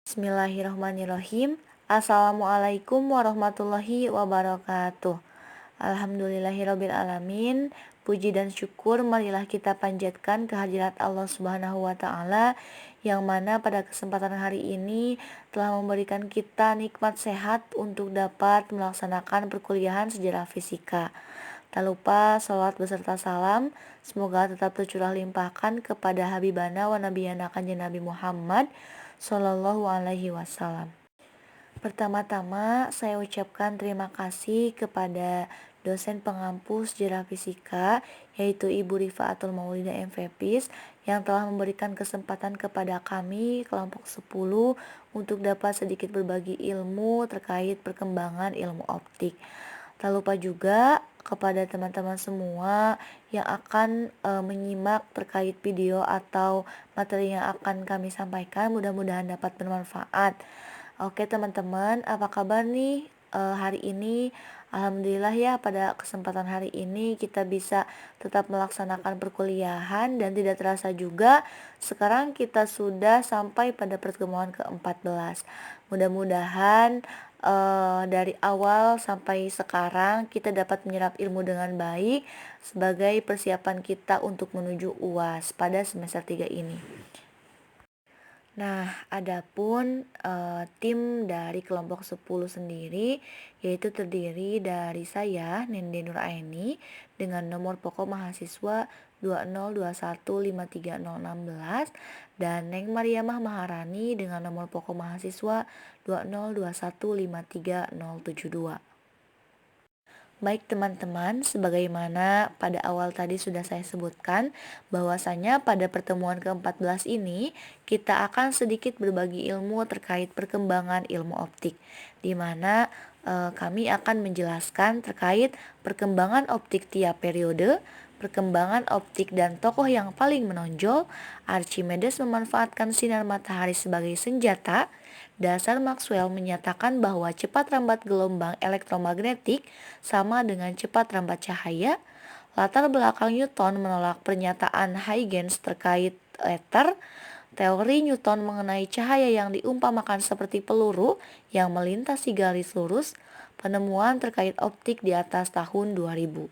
Bismillahirrahmanirrahim. Assalamualaikum warahmatullahi wabarakatuh. Alhamdulillahirrabbilalamin. Puji dan syukur marilah kita panjatkan kehadirat Allah Subhanahu wa Ta'ala, yang mana pada kesempatan hari ini telah memberikan kita nikmat sehat untuk dapat melaksanakan perkuliahan sejarah fisika. Tak lupa salawat beserta salam semoga tetap tercurah limpahkan kepada Habibana wa Nabiyana Kanjeng Nabi Muhammad Sallallahu alaihi wasallam. Pertama-tama saya ucapkan terima kasih kepada dosen pengampu sejarah fisika, yaitu Ibu Rifaatul Maulida MVPIS, yang telah memberikan kesempatan kepada kami kelompok 10 untuk dapat sedikit berbagi ilmu terkait perkembangan ilmu optik. Tak lupa juga kepada teman-teman semua yang akan menyimak terkait video atau materi yang akan kami sampaikan, mudah-mudahan dapat bermanfaat. Oke teman-teman, apa kabar nih hari ini? Alhamdulillah ya, pada kesempatan hari ini kita bisa tetap melaksanakan perkuliahan dan tidak terasa juga sekarang kita sudah sampai pada pertemuan ke-14. Mudah-mudahan dari awal sampai sekarang kita dapat menyerap ilmu dengan baik sebagai persiapan kita untuk menuju UAS pada semester 3 ini. Nah, adapun tim dari kelompok 10 sendiri yaitu terdiri dari saya, Nende Nuraini, dengan nomor pokok mahasiswa 202153016, dan Neng Mariamah Maharani dengan nomor pokok mahasiswa 202153072. Baik teman-teman, sebagaimana pada awal tadi sudah saya sebutkan bahwasanya pada pertemuan ke-14 ini kita akan sedikit berbagi ilmu terkait perkembangan ilmu optik, di mana kami akan menjelaskan terkait perkembangan optik tiap periode, perkembangan optik dan tokoh yang paling menonjol, Archimedes memanfaatkan sinar matahari sebagai senjata, dasar Maxwell menyatakan bahwa cepat rambat gelombang elektromagnetik sama dengan cepat rambat cahaya, latar belakang Newton menolak pernyataan Huygens terkait ether, teori Newton mengenai cahaya yang diumpamakan seperti peluru yang melintasi garis lurus, penemuan terkait optik di atas tahun 2000.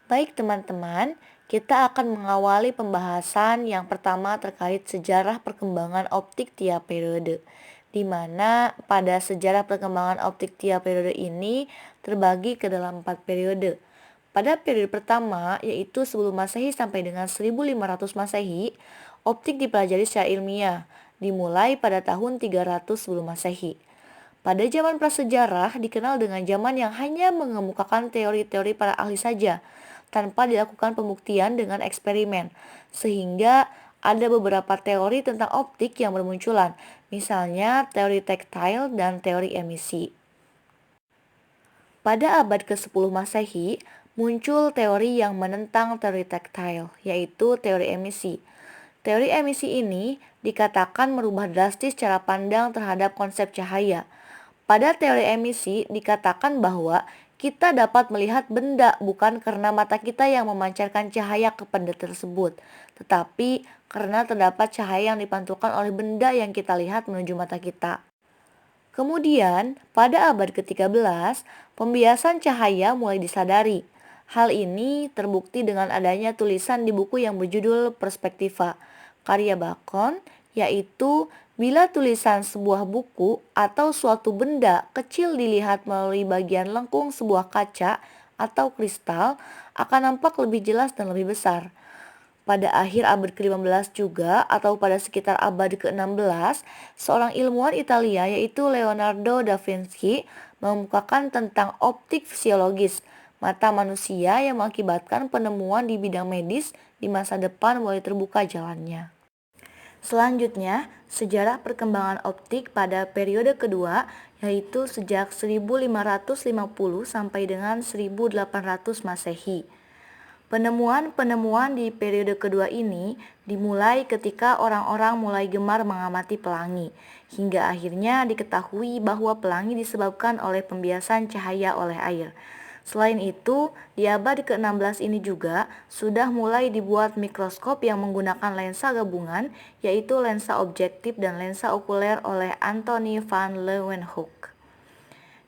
Baik teman-teman, kita akan mengawali pembahasan yang pertama terkait sejarah perkembangan optik tiap periode, di mana pada sejarah perkembangan optik tiap periode ini terbagi ke dalam 4 periode. Pada periode pertama, yaitu sebelum Masehi sampai dengan 1500 Masehi, optik dipelajari secara ilmiah, dimulai pada tahun 300 sebelum Masehi. Pada zaman prasejarah dikenal dengan zaman yang hanya mengemukakan teori-teori para ahli saja, tanpa dilakukan pembuktian dengan eksperimen, sehingga ada beberapa teori tentang optik yang bermunculan, misalnya teori taktil dan teori emisi. Pada abad ke-10 Masehi, muncul teori yang menentang teori taktil, yaitu teori emisi. Teori emisi ini dikatakan merubah drastis cara pandang terhadap konsep cahaya. Pada teori emisi dikatakan bahwa kita dapat melihat benda bukan karena mata kita yang memancarkan cahaya ke benda tersebut, tetapi karena terdapat cahaya yang dipantulkan oleh benda yang kita lihat menuju mata kita. Kemudian, pada abad ke-13, pembiasan cahaya mulai disadari. Hal ini terbukti dengan adanya tulisan di buku yang berjudul Perspektiva, karya Bacon, yaitu bila tulisan sebuah buku atau suatu benda kecil dilihat melalui bagian lengkung sebuah kaca atau kristal, akan nampak lebih jelas dan lebih besar. Pada akhir abad ke-15 juga atau pada sekitar abad ke-16, seorang ilmuwan Italia yaitu Leonardo da Vinci mengemukakan tentang optik fisiologis mata manusia yang mengakibatkan penemuan di bidang medis di masa depan mulai terbuka jalannya. Selanjutnya, sejarah perkembangan optik pada periode kedua yaitu sejak 1550 sampai dengan 1800 Masehi. Penemuan-penemuan di periode kedua ini dimulai ketika orang-orang mulai gemar mengamati pelangi, hingga akhirnya diketahui bahwa pelangi disebabkan oleh pembiasan cahaya oleh air. Selain itu, di abad ke-16 ini juga sudah mulai dibuat mikroskop yang menggunakan lensa gabungan, yaitu lensa objektif dan lensa okuler oleh Anthony van Leeuwenhoek.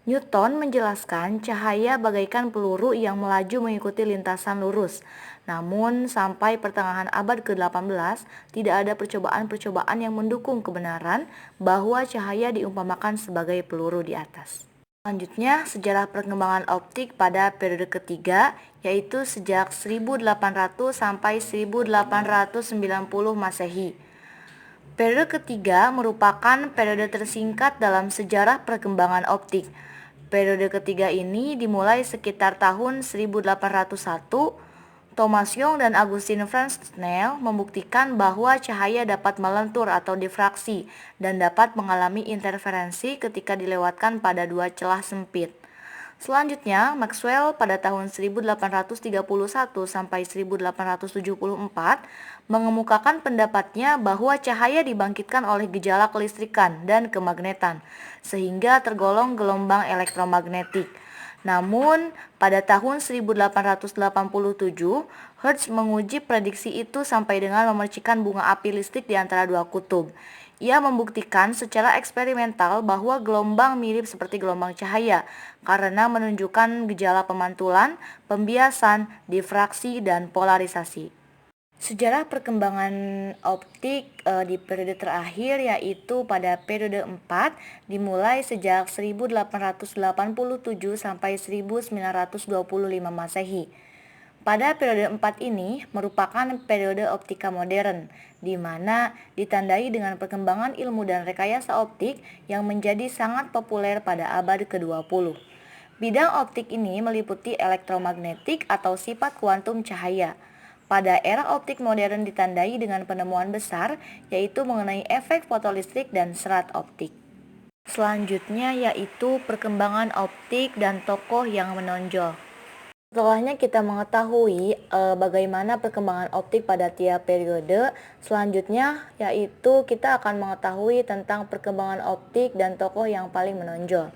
Newton menjelaskan cahaya bagaikan peluru yang melaju mengikuti lintasan lurus. Namun, sampai pertengahan abad ke-18, tidak ada percobaan-percobaan yang mendukung kebenaran bahwa cahaya diumpamakan sebagai peluru di atas. Selanjutnya, sejarah perkembangan optik pada periode ketiga, yaitu sejak 1800 sampai 1890 Masehi. Periode ketiga merupakan periode tersingkat dalam sejarah perkembangan optik. Periode ketiga ini dimulai sekitar tahun 1801. Thomas Young dan Augustin Franz Snell membuktikan bahwa cahaya dapat melentur atau difraksi dan dapat mengalami interferensi ketika dilewatkan pada dua celah sempit. Selanjutnya, Maxwell pada tahun 1831 sampai 1874 mengemukakan pendapatnya bahwa cahaya dibangkitkan oleh gejala kelistrikan dan kemagnetan, sehingga tergolong gelombang elektromagnetik. Namun, pada tahun 1887, Hertz menguji prediksi itu sampai dengan memercikan bunga api listrik di antara dua kutub. Ia membuktikan secara eksperimental bahwa gelombang mirip seperti gelombang cahaya karena menunjukkan gejala pemantulan, pembiasan, difraksi, dan polarisasi. Sejarah perkembangan optik di periode terakhir yaitu pada periode 4 dimulai sejak 1887 sampai 1925 Masehi. Pada periode 4 ini merupakan periode optika modern, di mana ditandai dengan perkembangan ilmu dan rekayasa optik yang menjadi sangat populer pada abad ke-20. Bidang optik ini meliputi elektromagnetik atau sifat kuantum cahaya. Pada era optik modern ditandai dengan penemuan besar, yaitu mengenai efek fotolistrik dan serat optik. Selanjutnya yaitu perkembangan optik dan tokoh yang menonjol. Setelahnya kita mengetahui bagaimana perkembangan optik pada tiap periode. Selanjutnya yaitu kita akan mengetahui tentang perkembangan optik dan tokoh yang paling menonjol.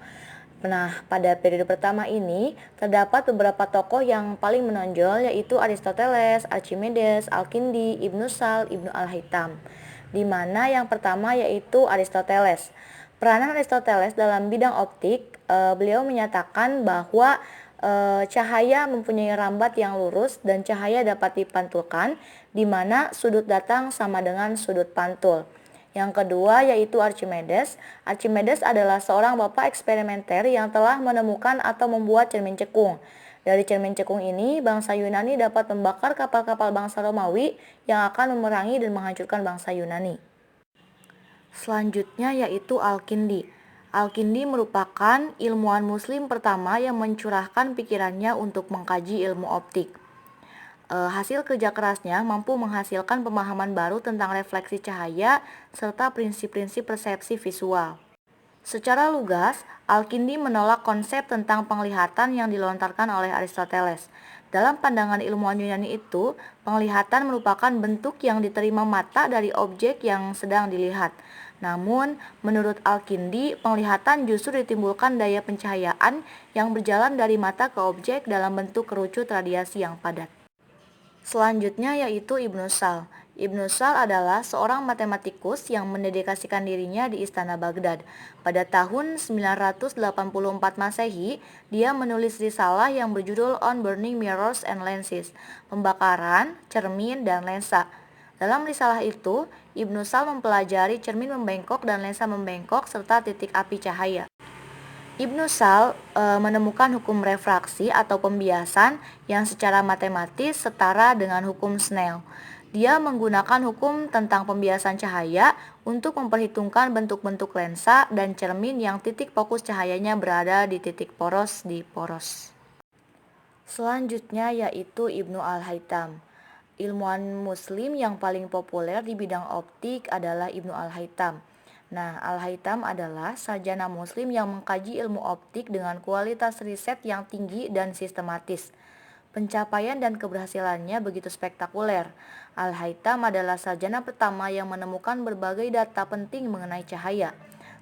Nah, pada periode pertama ini terdapat beberapa tokoh yang paling menonjol yaitu Aristoteles, Archimedes, Al-Kindi, Ibnu Sal, Ibnu Al-Haytham. Di mana yang pertama yaitu Aristoteles. Peranan Aristoteles dalam bidang optik, beliau menyatakan bahwa cahaya mempunyai rambat yang lurus dan cahaya dapat dipantulkan, di mana sudut datang sama dengan sudut pantul. Yang kedua yaitu Archimedes. Archimedes adalah seorang bapak eksperimenter yang telah menemukan atau membuat cermin cekung. Dari cermin cekung ini, bangsa Yunani dapat membakar kapal-kapal bangsa Romawi yang akan memerangi dan menghancurkan bangsa Yunani. Selanjutnya yaitu Al-Kindi. Al-Kindi merupakan ilmuwan muslim pertama yang mencurahkan pikirannya untuk mengkaji ilmu optik. Hasil kerja kerasnya mampu menghasilkan pemahaman baru tentang refleksi cahaya serta prinsip-prinsip persepsi visual. Secara lugas, Al-Kindi menolak konsep tentang penglihatan yang dilontarkan oleh Aristoteles. Dalam pandangan ilmuwan Yunani itu, penglihatan merupakan bentuk yang diterima mata dari objek yang sedang dilihat. Namun, menurut Al-Kindi, penglihatan justru ditimbulkan daya pencahayaan yang berjalan dari mata ke objek dalam bentuk kerucut radiasi yang padat. Selanjutnya yaitu Ibnu Sal. Ibnu Sal adalah seorang matematikus yang mendedikasikan dirinya di Istana Baghdad. Pada tahun 984 Masehi, dia menulis risalah yang berjudul On Burning Mirrors and Lenses, pembakaran, cermin, dan lensa. Dalam risalah itu, Ibnu Sal mempelajari cermin membengkok dan lensa membengkok serta titik api cahaya. Ibnu Sal menemukan hukum refraksi atau pembiasan yang secara matematis setara dengan hukum Snell. Dia menggunakan hukum tentang pembiasan cahaya untuk memperhitungkan bentuk-bentuk lensa dan cermin yang titik fokus cahayanya berada di titik poros di poros. Selanjutnya yaitu Ibnu Al-Haytham. Ilmuwan muslim yang paling populer di bidang optik adalah Ibnu Al-Haytham. Nah, Al-Haytham adalah sarjana muslim yang mengkaji ilmu optik dengan kualitas riset yang tinggi dan sistematis. Pencapaian dan keberhasilannya begitu spektakuler. Al-Haytham adalah sarjana pertama yang menemukan berbagai data penting mengenai cahaya.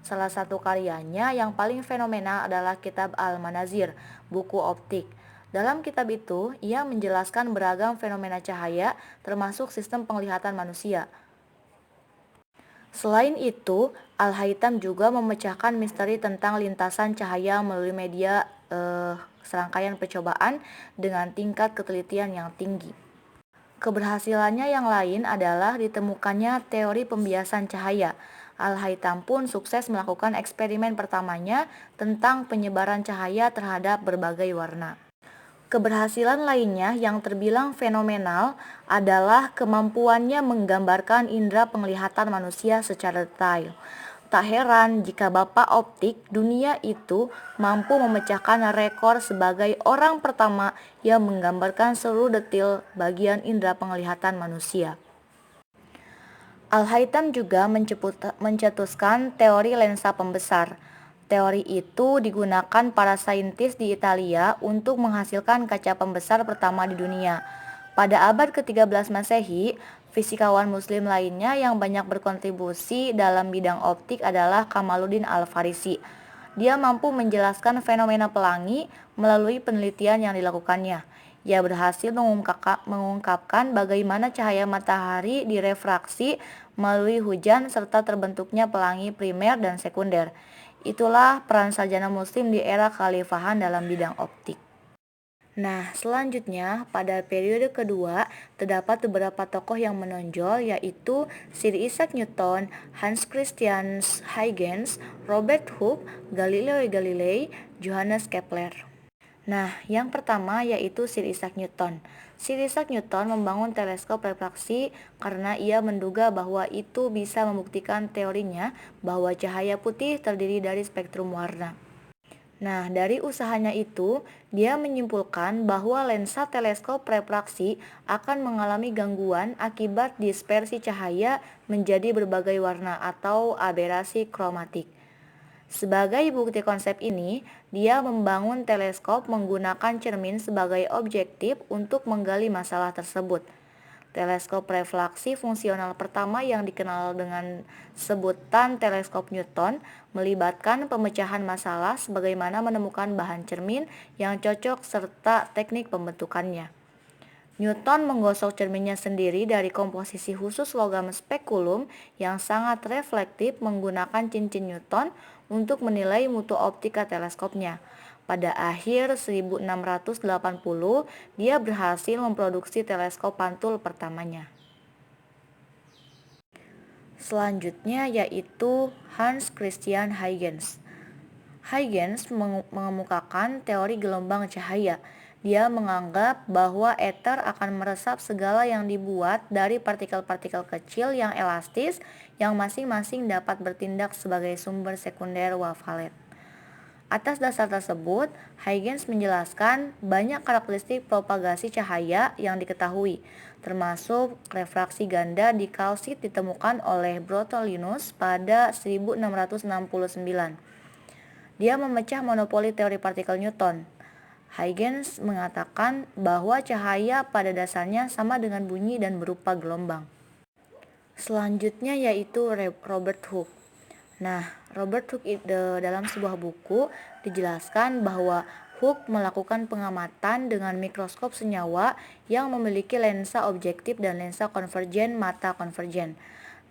Salah satu karyanya yang paling fenomenal adalah Kitab Al-Manazir, buku optik. Dalam kitab itu, ia menjelaskan beragam fenomena cahaya, termasuk sistem penglihatan manusia. Selain itu, Al-Haytham juga memecahkan misteri tentang lintasan cahaya melalui media serangkaian percobaan dengan tingkat ketelitian yang tinggi. Keberhasilannya yang lain adalah ditemukannya teori pembiasan cahaya. Al-Haytham pun sukses melakukan eksperimen pertamanya tentang penyebaran cahaya terhadap berbagai warna. Keberhasilan lainnya yang terbilang fenomenal adalah kemampuannya menggambarkan indera penglihatan manusia secara detail. Tak heran jika Bapak Optik dunia itu mampu memecahkan rekor sebagai orang pertama yang menggambarkan seluruh detail bagian indera penglihatan manusia. Al-Haytham juga mencetuskan teori lensa pembesar. Teori itu digunakan para saintis di Italia untuk menghasilkan kaca pembesar pertama di dunia. Pada abad ke-13 Masehi, fisikawan muslim lainnya yang banyak berkontribusi dalam bidang optik adalah Kamaluddin Al-Farisi. Dia mampu menjelaskan fenomena pelangi melalui penelitian yang dilakukannya. Ia berhasil mengungkapkan bagaimana cahaya matahari direfraksi melalui hujan serta terbentuknya pelangi primer dan sekunder. Itulah peran sarjana muslim di era kekhalifahan dalam bidang optik. Nah, selanjutnya pada periode kedua terdapat beberapa tokoh yang menonjol yaitu Sir Isaac Newton, Hans Christian Huygens, Robert Hooke, Galileo Galilei, Johannes Kepler. Nah, yang pertama yaitu Sir Isaac Newton. Sir Isaac Newton membangun teleskop refraksi karena ia menduga bahwa itu bisa membuktikan teorinya bahwa cahaya putih terdiri dari spektrum warna. Nah, dari usahanya itu, dia menyimpulkan bahwa lensa teleskop refraksi akan mengalami gangguan akibat dispersi cahaya menjadi berbagai warna atau aberasi kromatik. Sebagai bukti konsep ini, dia membangun teleskop menggunakan cermin sebagai objektif untuk menggali masalah tersebut. Teleskop refraksi fungsional pertama yang dikenal dengan sebutan teleskop Newton melibatkan pemecahan masalah sebagaimana menemukan bahan cermin yang cocok serta teknik pembentukannya. Newton menggosok cerminnya sendiri dari komposisi khusus logam spekulum yang sangat reflektif menggunakan cincin Newton untuk menilai mutu optika teleskopnya. Pada akhir 1680, dia berhasil memproduksi teleskop pantul pertamanya. Selanjutnya yaitu Hans Christian Huygens. Huygens mengemukakan teori gelombang cahaya. Dia menganggap bahwa ether akan meresap segala yang dibuat dari partikel-partikel kecil yang elastis yang masing-masing dapat bertindak sebagai sumber sekunder wavelet. Atas dasar tersebut, Huygens menjelaskan banyak karakteristik propagasi cahaya yang diketahui, termasuk refraksi ganda di kalsit ditemukan oleh Brotolinius pada 1669. Dia memecah monopoli teori partikel Newton. Huygens mengatakan bahwa cahaya pada dasarnya sama dengan bunyi dan berupa gelombang. Selanjutnya yaitu Robert Hooke. Nah, Robert Hooke dalam sebuah buku dijelaskan bahwa Hooke melakukan pengamatan dengan mikroskop senyawa yang memiliki lensa objektif dan lensa konvergen mata konvergen.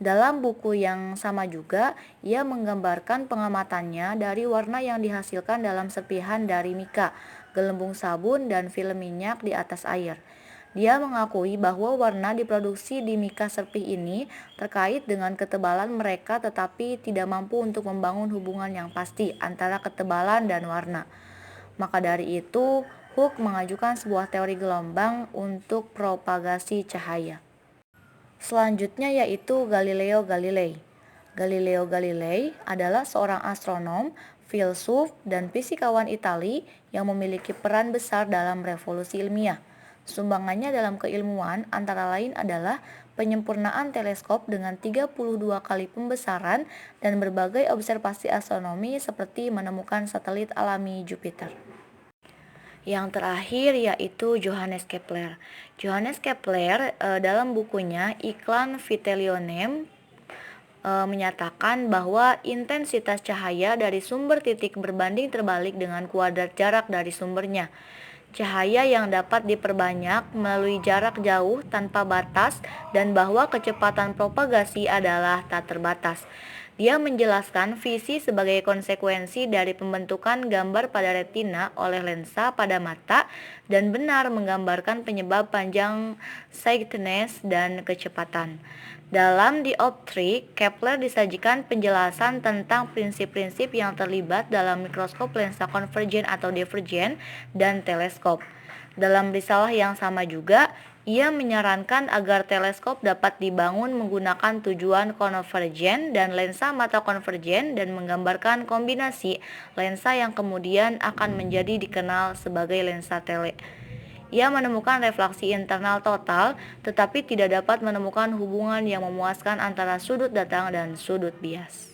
Dalam buku yang sama juga, ia menggambarkan pengamatannya dari warna yang dihasilkan dalam serpihan dari mika, gelembung sabun, dan film minyak di atas air. Dia mengakui bahwa warna diproduksi di mika serpih ini terkait dengan ketebalan mereka tetapi tidak mampu untuk membangun hubungan yang pasti antara ketebalan dan warna. Maka dari itu, Hooke mengajukan sebuah teori gelombang untuk propagasi cahaya. Selanjutnya yaitu Galileo Galilei. Galileo Galilei adalah seorang astronom, filsuf, dan fisikawan Italia yang memiliki peran besar dalam revolusi ilmiah. Sumbangannya dalam keilmuan antara lain adalah penyempurnaan teleskop dengan 32 kali pembesaran dan berbagai observasi astronomi seperti menemukan satelit alami Jupiter. Yang terakhir yaitu Johannes Kepler. Johannes Kepler dalam bukunya Iklan Vitellionem menyatakan bahwa intensitas cahaya dari sumber titik berbanding terbalik dengan kuadrat jarak dari sumbernya. cahaya yang dapat diperbanyak melalui jarak jauh tanpa batas, dan bahwa kecepatan propagasi adalah tak terbatas. Dia menjelaskan visi sebagai konsekuensi dari pembentukan gambar pada retina oleh lensa pada mata, dan benar menggambarkan penyebab panjang sightedness dan kecepatan. Dalam dioptri, Kepler disajikan penjelasan tentang prinsip-prinsip yang terlibat dalam mikroskop lensa konvergen atau divergen dan teleskop. Dalam risalah yang sama juga, ia menyarankan agar teleskop dapat dibangun menggunakan tujuan konvergen dan lensa mata konvergen, dan menggambarkan kombinasi lensa yang kemudian akan menjadi dikenal sebagai lensa tele. Ia menemukan refleksi internal total, tetapi tidak dapat menemukan hubungan yang memuaskan antara sudut datang dan sudut bias.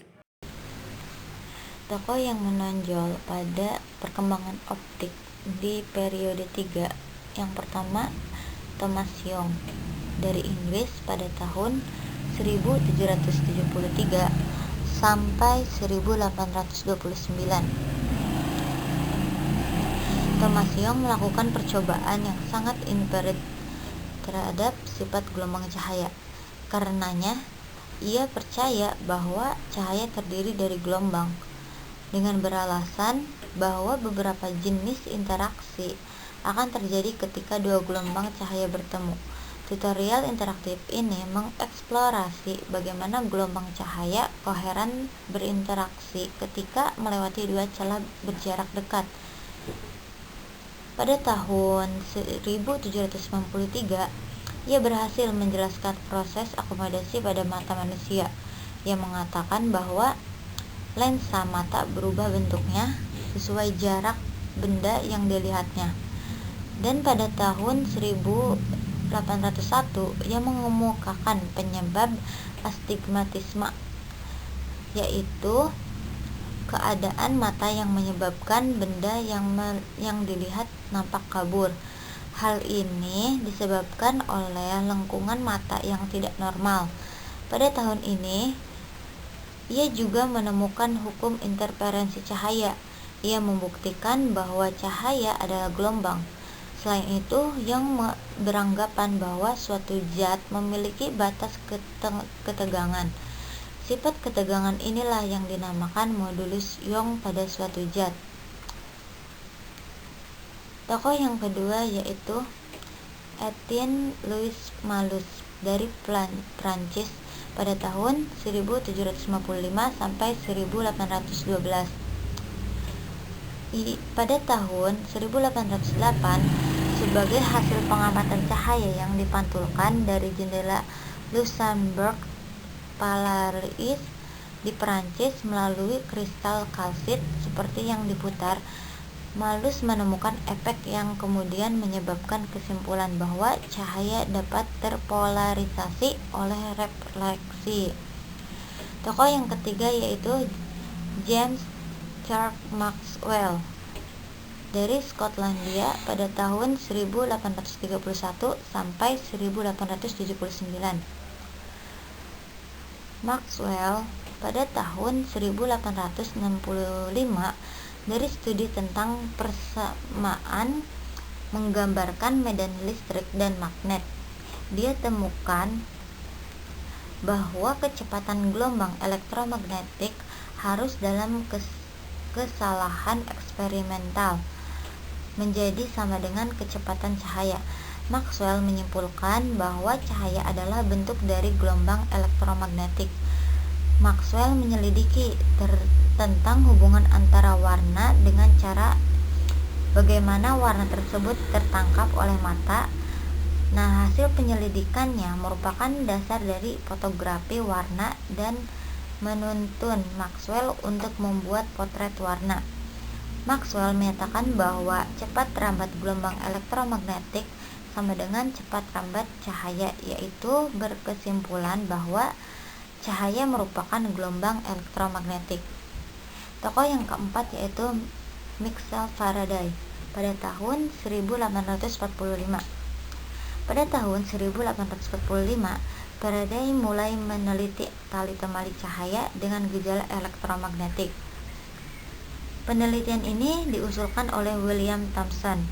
Tokoh yang menonjol pada perkembangan optik di periode 3. Yang pertama, Thomas Young dari Inggris pada tahun 1773 sampai 1829. Thomas Young melakukan percobaan yang sangat empirik terhadap sifat gelombang cahaya. Karenanya, ia percaya bahwa cahaya terdiri dari gelombang, dengan beralasan bahwa beberapa jenis interaksi akan terjadi ketika dua gelombang cahaya bertemu. Tutorial interaktif ini mengeksplorasi bagaimana gelombang cahaya koheren berinteraksi ketika melewati dua celah berjarak dekat. Pada tahun 1793, ia berhasil menjelaskan proses akomodasi pada mata manusia, yang mengatakan bahwa lensa mata berubah bentuknya sesuai jarak benda yang dilihatnya. Dan pada tahun 1801, ia mengemukakan penyebab astigmatisme, yaitu keadaan mata yang menyebabkan benda yang dilihat nampak kabur. Hal ini disebabkan oleh lengkungan mata yang tidak normal. Pada tahun ini, ia juga menemukan hukum interferensi cahaya. Ia membuktikan bahwa cahaya adalah gelombang. Selain itu, yang beranggapan bahwa suatu zat memiliki batas ketegangan. Sifat ketegangan inilah yang dinamakan modulus Young pada suatu zat. Tokoh yang kedua yaitu Etienne Louis Malus dari Prancis pada tahun 1755 sampai 1812. Pada tahun 1808, sebagai hasil pengamatan cahaya yang dipantulkan dari jendela Luxembourg Polaris di Perancis melalui kristal kalsit seperti yang diputar, Malus menemukan efek yang kemudian menyebabkan kesimpulan bahwa cahaya dapat terpolarisasi oleh refleksi. Tokoh yang ketiga yaitu James Clerk Maxwell dari Skotlandia pada tahun 1831 sampai 1879. Maxwell pada tahun 1865 dari studi tentang persamaan menggambarkan medan listrik dan magnet. Dia temukan bahwa kecepatan gelombang elektromagnetik harus dalam kesalahan eksperimental menjadi sama dengan kecepatan cahaya. Maxwell menyimpulkan bahwa cahaya adalah bentuk dari gelombang elektromagnetik. Maxwell menyelidiki tentang hubungan antara warna dengan cara bagaimana warna tersebut tertangkap oleh mata. Nah, hasil penyelidikannya merupakan dasar dari fotografi warna dan menuntun Maxwell untuk membuat potret warna. Maxwell menyatakan bahwa cepat rambat gelombang elektromagnetik sama dengan cepat rambat cahaya, yaitu berkesimpulan bahwa cahaya merupakan gelombang elektromagnetik. Tokoh yang keempat yaitu Michael Faraday pada tahun 1845. Pada tahun 1845, Faraday mulai meneliti tali temali cahaya dengan gejala elektromagnetik. Penelitian ini diusulkan oleh William Thomson.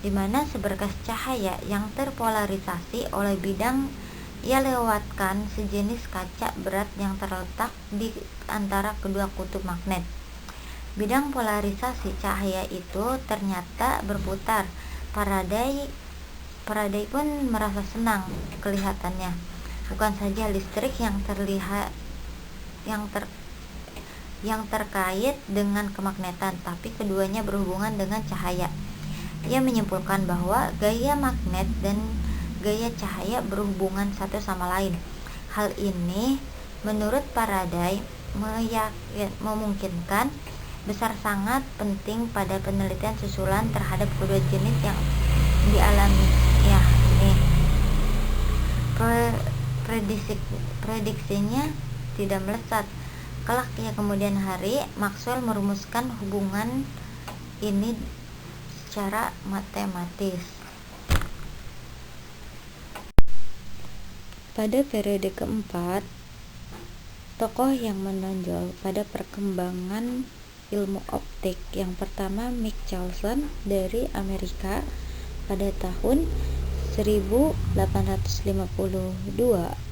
di mana seberkas cahaya yang terpolarisasi oleh bidang ia lewatkan sejenis kaca berat yang terletak di antara kedua kutub magnet. Bidang polarisasi cahaya itu ternyata berputar. Faraday pun merasa senang kelihatannya. Bukan saja listrik yang terkait dengan kemagnetan, tapi keduanya berhubungan dengan cahaya. Ia menyimpulkan bahwa gaya magnet dan gaya cahaya berhubungan satu sama lain. Hal ini menurut Faraday memungkinkan besar sangat penting pada penelitian susulan terhadap kedua jenis yang dialami. Ya, ini prediksinya tidak melesat. Kelak ya kemudian hari, Maxwell merumuskan hubungan ini secara matematis. Pada periode keempat, tokoh yang menonjol pada perkembangan ilmu optik yang pertama Michelson dari Amerika pada tahun 1852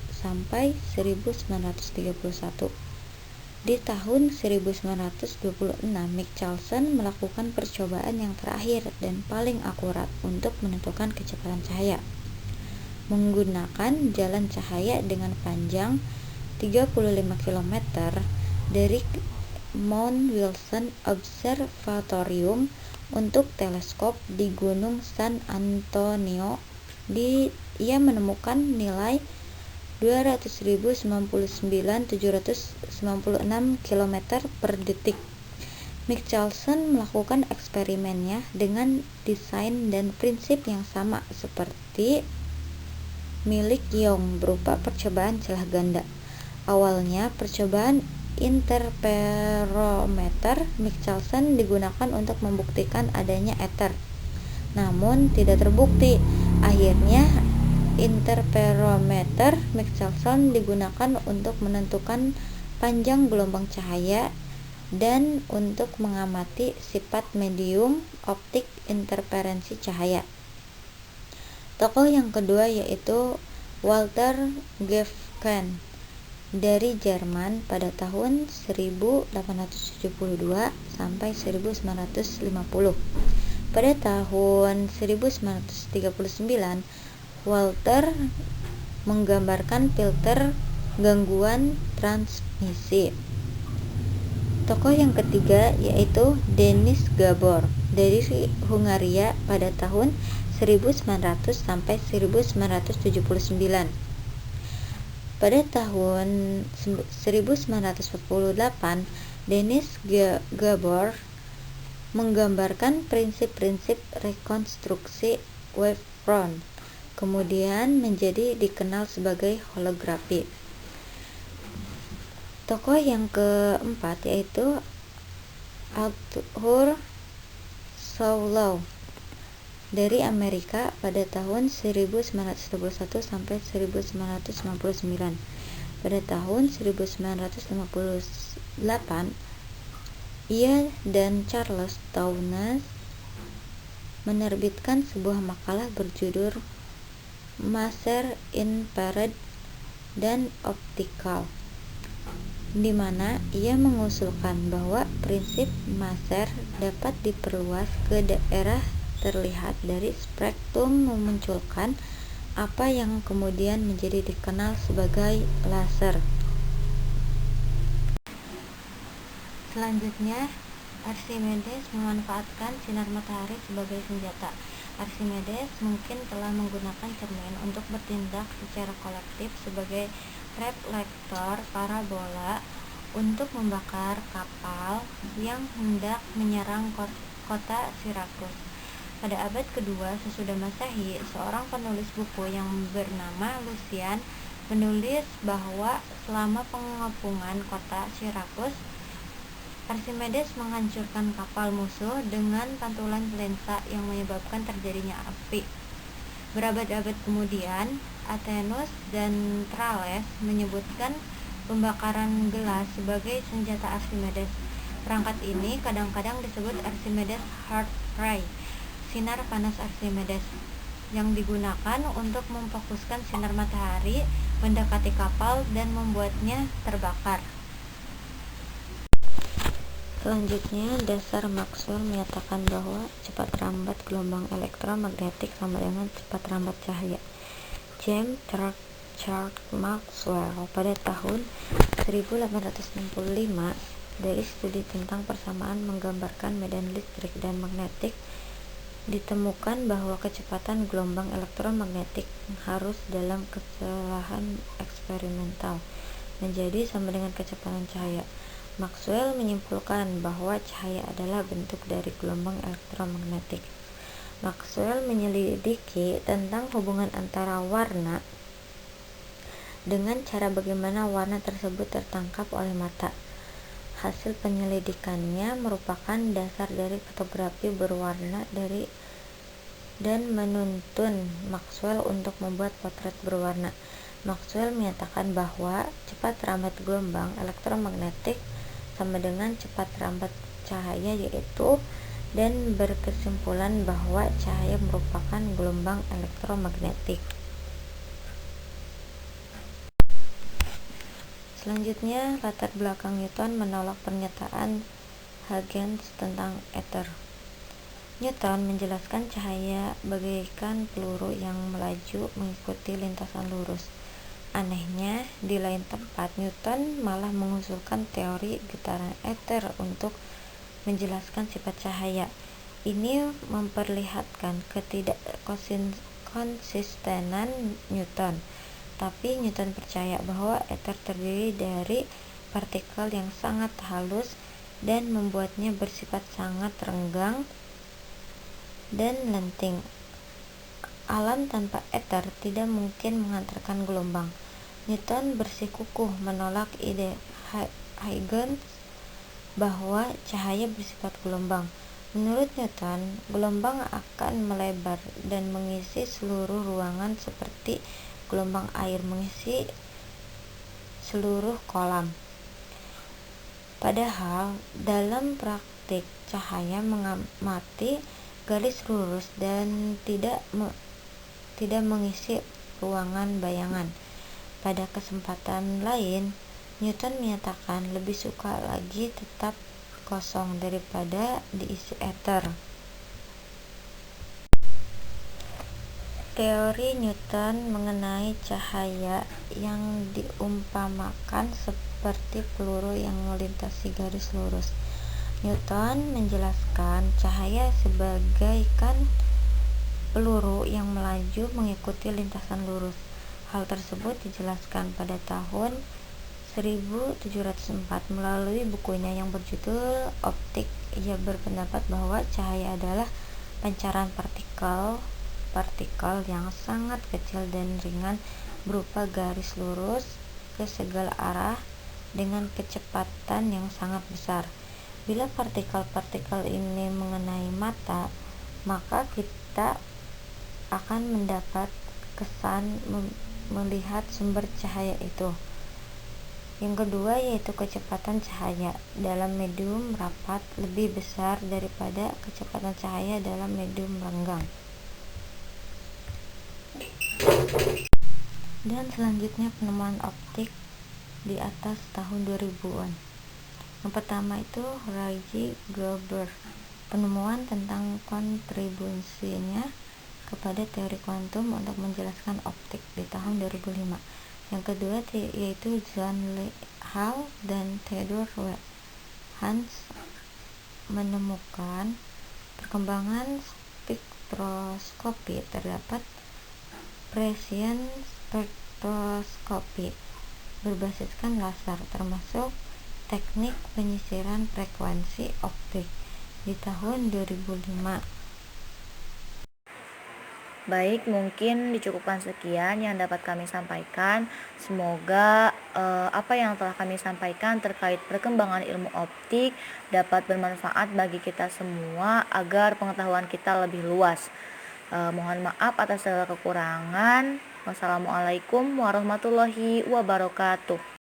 sampai 1931. Di tahun 1926, Michelson melakukan percobaan yang terakhir dan paling akurat untuk menentukan kecepatan cahaya menggunakan jalan cahaya dengan panjang 35 km dari Mount Wilson Observatorium untuk teleskop di Gunung San Antonio. Ia menemukan nilai 200.099.796 km per detik. Michelson melakukan eksperimennya dengan desain dan prinsip yang sama seperti milik Young berupa percobaan celah ganda. Awalnya, percobaan interferometer Michelson digunakan untuk membuktikan adanya ether, namun tidak terbukti. Akhirnya, interferometer Michelson digunakan untuk menentukan panjang gelombang cahaya dan untuk mengamati sifat medium optik interferensi cahaya. Tokoh yang kedua yaitu Walter Gefgen dari Jerman pada tahun 1872 sampai 1950. Pada tahun 1939, Walter menggambarkan filter gangguan transmisi. Tokoh yang ketiga yaitu Denis Gabor dari Hungaria pada tahun 1900 sampai 1979. Pada tahun 1948, Denis Gabor menggambarkan prinsip-prinsip rekonstruksi wavefront, kemudian menjadi dikenal sebagai holografi. Tokoh yang keempat yaitu Arthur Swallow dari Amerika pada tahun 1921 sampai 1959. Pada tahun 1958, ia dan Charles Townes menerbitkan sebuah makalah berjudul Maser Infrared dan Optical, di mana ia mengusulkan bahwa prinsip Maser dapat diperluas ke daerah terlihat dari spektrum memunculkan apa yang kemudian menjadi dikenal sebagai laser. Selanjutnya, Archimedes memanfaatkan sinar matahari sebagai senjata. Archimedes mungkin telah menggunakan cermin untuk bertindak secara kolektif sebagai reflektor parabola untuk membakar kapal yang hendak menyerang kota Sirakus. Pada abad kedua sesudah Masehi, seorang penulis buku yang bernama Lucian menulis bahwa selama pengepungan kota Sirakus, Archimedes menghancurkan kapal musuh dengan pantulan lensa yang menyebabkan terjadinya api. Berabad-abad kemudian, Athenus dan Thales menyebutkan pembakaran gelas sebagai senjata Archimedes. Perangkat ini kadang-kadang disebut Archimedes Heart Ray. sinar panas Archimedes yang digunakan untuk memfokuskan sinar matahari mendekati kapal dan membuatnya terbakar. Selanjutnya, dasar Maxwell menyatakan bahwa cepat rambat gelombang elektromagnetik sama dengan cepat rambat cahaya. James Clerk Maxwell pada tahun 1865 dari studi tentang persamaan menggambarkan medan listrik dan magnetik ditemukan bahwa kecepatan gelombang elektromagnetik harus dalam kesalahan eksperimental menjadi sama dengan kecepatan cahaya. Maxwell menyimpulkan bahwa cahaya adalah bentuk dari gelombang elektromagnetik. Maxwell menyelidiki tentang hubungan antara warna dengan cara bagaimana warna tersebut tertangkap oleh mata. Hasil penyelidikannya merupakan dasar dari fotografi berwarna dan menuntun Maxwell untuk membuat potret berwarna. Maxwell menyatakan bahwa cepat rambat gelombang elektromagnetik sama dengan cepat rambat cahaya yaitu, dan berkesimpulan bahwa cahaya merupakan gelombang elektromagnetik. Selanjutnya, latar belakang Newton menolak pernyataan Huygens tentang ether. Newton menjelaskan cahaya bagaikan peluru yang melaju mengikuti lintasan lurus. Anehnya, di lain tempat, Newton malah mengusulkan teori getaran ether untuk menjelaskan sifat cahaya. Ini memperlihatkan ketidakkonsistenan Newton. Tapi Newton percaya bahwa ether terdiri dari partikel yang sangat halus dan membuatnya bersifat sangat renggang dan lenting. Alam tanpa ether tidak mungkin menghantarkan gelombang. Newton bersikukuh menolak ide Huygens bahwa cahaya bersifat gelombang. Menurut Newton, gelombang akan melebar dan mengisi seluruh ruangan seperti gelombang air mengisi seluruh kolam. Padahal dalam praktik cahaya mengamati garis lurus dan tidak mengisi ruangan bayangan. Pada kesempatan lain, Newton menyatakan lebih suka lagi tetap kosong daripada diisi ether. Teori Newton mengenai cahaya yang diumpamakan seperti peluru yang melintasi garis lurus. Newton menjelaskan cahaya sebagaikan peluru yang melaju mengikuti lintasan lurus. Hal tersebut dijelaskan pada tahun 1704 melalui bukunya yang berjudul Optik. Ia berpendapat bahwa cahaya adalah pancaran partikel yang sangat kecil dan ringan berupa garis lurus ke segala arah dengan kecepatan yang sangat besar. Bila partikel-partikel ini mengenai mata, maka kita akan mendapat kesan melihat sumber cahaya itu. Yang kedua yaitu kecepatan cahaya dalam medium rapat lebih besar daripada kecepatan cahaya dalam medium renggang. Dan selanjutnya penemuan optik di atas tahun 2000-an. Yang pertama itu Rayleigh Glover, penemuan tentang kontribusinya kepada teori kuantum untuk menjelaskan optik di tahun 2005. Yang kedua yaitu John Hall dan Theodore Hans menemukan perkembangan spektroskopi. Terdapat Prussian spektroskopi berbasiskan laser, termasuk teknik penyisiran frekuensi optik di tahun 2005. Baik, mungkin dicukupkan sekian yang dapat kami sampaikan. Semoga apa yang telah kami sampaikan terkait perkembangan ilmu optik dapat bermanfaat bagi kita semua agar pengetahuan kita lebih luas. Mohon maaf atas segala kekurangan. Wassalamualaikum warahmatullahi wabarakatuh.